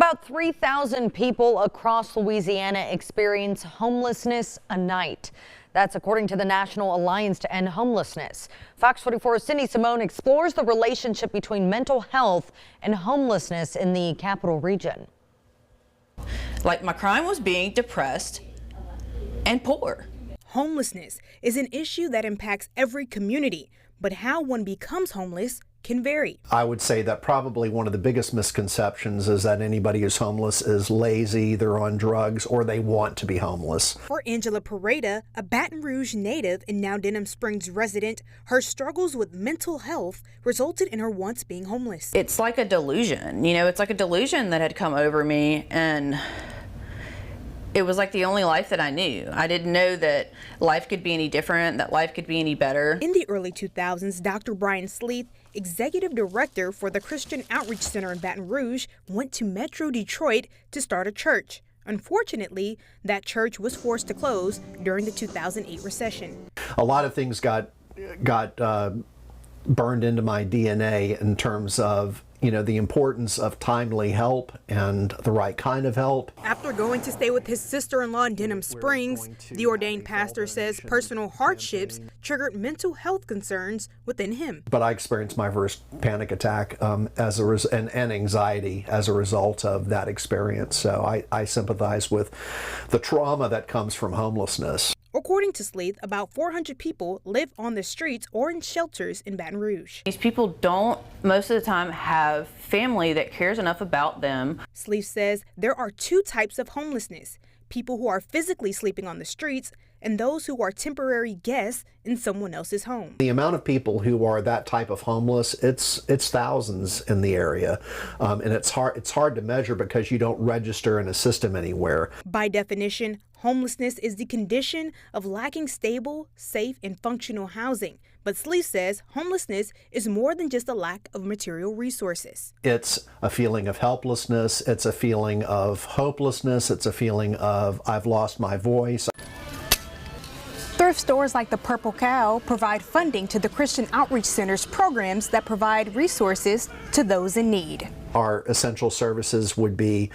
About 3,000 people across Louisiana experience homelessness a night. That's according to the National Alliance to End Homelessness. Fox 44's Cindy Simone explores the relationship between mental health and homelessness in the capital region. Like, my crime was being depressed and poor. Homelessness is an issue that impacts every community, but how one becomes homeless can vary. I would say that probably one of the biggest misconceptions is that anybody who's homeless is lazy, they're on drugs, or they want to be homeless. For Angela Pareda, a Baton Rouge native and now Denham Springs resident, her struggles with mental health resulted in her once being homeless. It's like a delusion, it's like a delusion that had come over me, and it was like the only life that I knew. I didn't know that life could be any different, that life could be any better. In the early 2000s, Dr. Brian Sleeth, executive director for the Christian Outreach Center in Baton Rouge, went to Metro Detroit to start a church. Unfortunately, that church was forced to close during the 2008 recession. A lot of things got burned into my DNA in terms of the importance of timely help and the right kind of help. After going to stay with his sister-in-law in Denham Springs, the ordained pastor says personal hardships triggered mental health concerns within him. But I experienced my first panic attack and anxiety as a result of that experience. So I sympathize with the trauma that comes from homelessness. According to Sleeth, about 400 people live on the streets or in shelters in Baton Rouge. These people don't, most of the time, have family that cares enough about them. Sleeth says there are two types of homelessness: people who are physically sleeping on the streets and those who are temporary guests in someone else's home. The amount of people who are that type of homeless, it's thousands in the area, and it's hard to measure because you don't register in a system anywhere. By definition, homelessness is the condition of lacking stable, safe, and functional housing. But Sleeth says homelessness is more than just a lack of material resources. It's a feeling of helplessness, it's a feeling of hopelessness, it's a feeling of I've lost my voice. Thrift stores like the Purple Cow provide funding to the Christian Outreach Center's programs that provide resources to those in need. Our essential services would be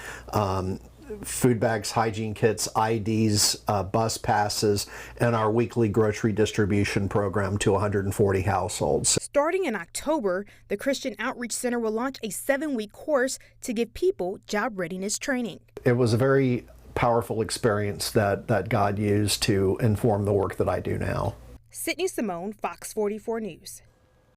food bags, hygiene kits, IDs, bus passes, and our weekly grocery distribution program to 140 households. Starting in October, the Christian Outreach Center will launch a 7-week course to give people job readiness training. It was a very powerful experience that God used to inform the work that I do now. Cindy Simone, Fox 44 News.